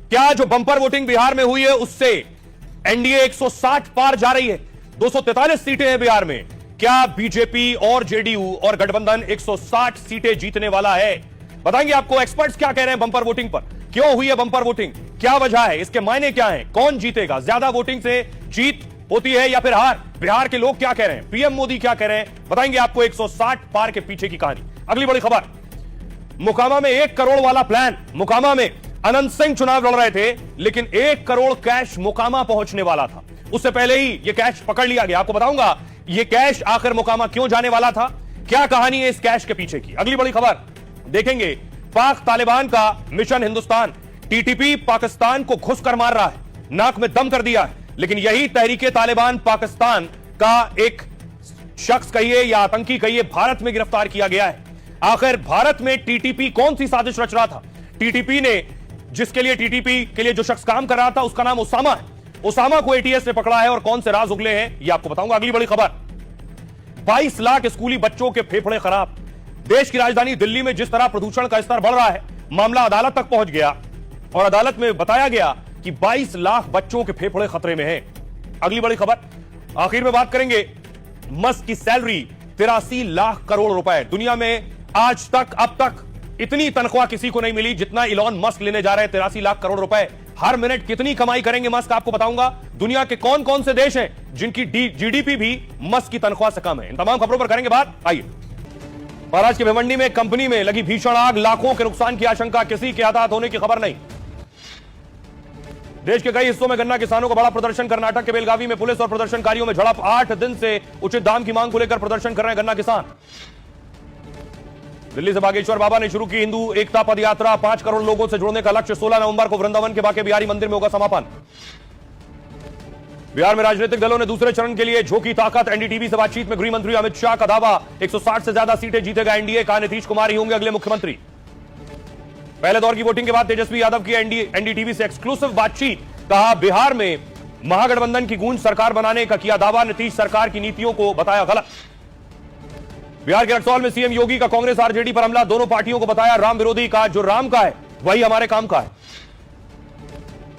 क्या जो bumper voting Bihar में हुई है उससे एनडीए 160 पार जा रही है? 243 सीटें हैं बिहार में। क्या बीजेपी और जेडीयू और गठबंधन 160 सीटें जीतने वाला है? बताएंगे आपको एक्सपर्ट्स क्या कह रहे हैं बंपर वोटिंग पर। क्यों हुई है बंपर वोटिंग, क्या वजह है, इसके मायने क्या हैं, कौन जीतेगा, ज्यादा वोटिंग से जीत होती है या फिर हार? बिहार के लोग क्या कह रहे हैं, पीएम मोदी क्या कह रहे हैं, बताएंगे आपको 160 पार के पीछे की कहानी। अगली बड़ी खबर, मोकामा में 1 करोड़ वाला प्लान। मोकामा में अनंत सिंह चुनाव लड़ रहे थे, लेकिन 1 करोड़ कैश मोकामा पहुंचने वाला था। उससे पहले ही यह कैश पकड़ लिया गया। आपको बताऊंगा यह कैश आखिर मोकामा क्यों जाने वाला था, क्या कहानी है इस कैश के पीछे की। अगली बड़ी खबर देखेंगे, पाक तालिबान का मिशन हिंदुस्तान, टीटीपी पाकिस्तान को घुस कर मार रहा है, नाक में दम कर दिया है। लेकिन यही तहरीके तालिबान पाकिस्तान का एक शख्स कहिए या आतंकी कहिए भारत में गिरफ्तार किया गया है। आखिर भारत में टीटीपी कौन सी साजिश रच रहा था? टीटीपी ने, जिसके लिए टीटीपी के लिए जो शख्स काम कर रहा था उसका नाम उसामा है। उसामा को एटीएस ने पकड़ा है और कौन से राज उगले हैं यह आपको बताऊंगा। अगली बड़ी खबर, 22 लाख स्कूली बच्चों के फेफड़े खराब। देश की राजधानी दिल्ली में जिस तरह प्रदूषण का स्तर बढ़ रहा है, मामला अदालत तक पहुंच गया और अदालत में बताया गया कि 22 लाख बच्चों के फेफड़े खतरे में हैं। अगली बड़ी खबर, आखिर में बात करेंगे, मस्क की सैलरी 83 लाख करोड़ रुपए। दुनिया में आज तक अब तक इतनी तनख्वाह किसी को नहीं मिली जितना इलॉन मस्क लेने जा रहे हैं, 83 लाख करोड़ रुपए। हर मिनट कितनी कमाई करेंगे मस्क, आपको बताऊंगा। दुनिया के कौन कौन से देश हैं जिनकी जीडीपी भी मस्क की तनख्वाह से कम है, इन तमाम खबरों पर करेंगे बात। आइए, महाराष्ट्र के भिवंडी में कंपनी में लगी भीषण आग, लाखों के नुकसान की आशंका, किसी के हताहत होने की खबर नहीं। देश के कई हिस्सों में गन्ना किसानों का बड़ा प्रदर्शन, कर्नाटक के बेलगावी में पुलिस और प्रदर्शनकारियों में झड़प। 8 दिन से उचित दाम की मांग को लेकर प्रदर्शन कर रहे हैं गन्ना किसान। दिल्ली से बागेश्वर बाबा ने शुरू की हिंदू एकता पद यात्रा, 5 करोड़ लोगों से जुड़ने का लक्ष्य। 16 नवंबर को वृंदावन के बांके बिहारी मंदिर में होगा समापन। बिहार में राजनीतिक दलों ने दूसरे चरण के लिए झोंकी ताकत, एनडीटीवी से बातचीत में गृह मंत्री अमित शाह का दावा, 160 से ज्यादा सीटें जीतेगा एनडीए, कहा नीतीश कुमार ही होंगे अगले मुख्यमंत्री। पहले दौर की वोटिंग के बाद तेजस्वी यादव की एनडीटीवी से एक्सक्लूसिव बातचीत, कहा बिहार में महागठबंधन की गूंज सरकार बनाने का किया दावा, नीतीश सरकार की नीतियों को बताया गलत। बिहार के रक्सौल में सीएम योगी का कांग्रेस आरजेडी पर हमला, दोनों पार्टियों को बताया राम विरोधी, कहा जो राम का है वही हमारे काम का है।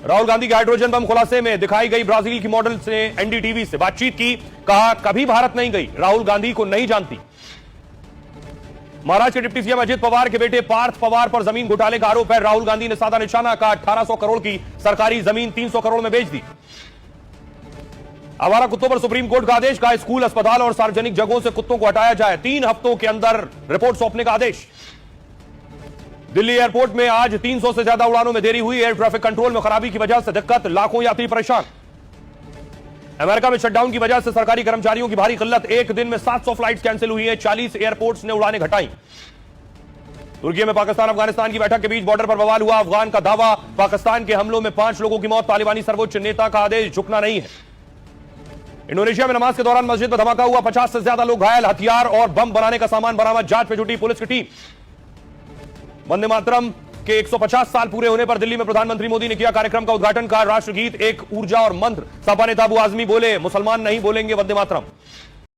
राहुल गांधी के हाइड्रोजन बम खुलासे में दिखाई गई ब्राजील की मॉडल से एनडीटीवी से बातचीत की, कहा कभी भारत नहीं गई, राहुल गांधी को नहीं जानती। महाराष्ट्र के डिप्टी सीएम अजित पवार के बेटे पार्थ पवार पर जमीन घोटाले का आरोप है, राहुल गांधी ने साधा निशाना, कहा 1800 करोड़ की सरकारी जमीन 300 करोड़ में बेच दी। आवारा कुत्तों पर सुप्रीम कोर्ट का आदेश, कहा स्कूल, अस्पताल और सार्वजनिक जगहों से कुत्तों को हटाया जाए, 3 हफ्तों के अंदर रिपोर्ट सौंपने का आदेश। दिल्ली एयरपोर्ट में आज 300 से ज्यादा उड़ानों में देरी हुई, एयर ट्रैफिक कंट्रोल में खराबी की वजह से दिक्कत, लाखों यात्री परेशान। अमेरिका में शटडाउन की वजह से सरकारी कर्मचारियों की भारी किल्लत, एक दिन में 700 फ्लाइट्स कैंसिल हुई है, 40 एयरपोर्ट्स ने उड़ानें घटाई। तुर्की में पाकिस्तान अफगानिस्तान की बैठक के बीच बॉर्डर पर बवाल हुआ, अफगान का दावा, पाकिस्तान के हमलों में 5 लोगों की मौत, तालिबानी सर्वोच्च नेता का आदेश, झुकना नहीं है। इंडोनेशिया में नमाज के दौरान मस्जिद में धमाका हुआ, 50 से ज्यादा लोग घायल, हथियार और बम बनाने का सामान बरामद, जांच पे जुटी पुलिस की टीम। वंदे मातरम के 150 साल पूरे होने पर दिल्ली में प्रधानमंत्री मोदी ने किया कार्यक्रम का उद्घाटन, का राष्ट्रगीत एक ऊर्जा और मंत्र। सपा नेता अबू आजमी बोले मुसलमान नहीं बोलेंगे वंदे मातरम।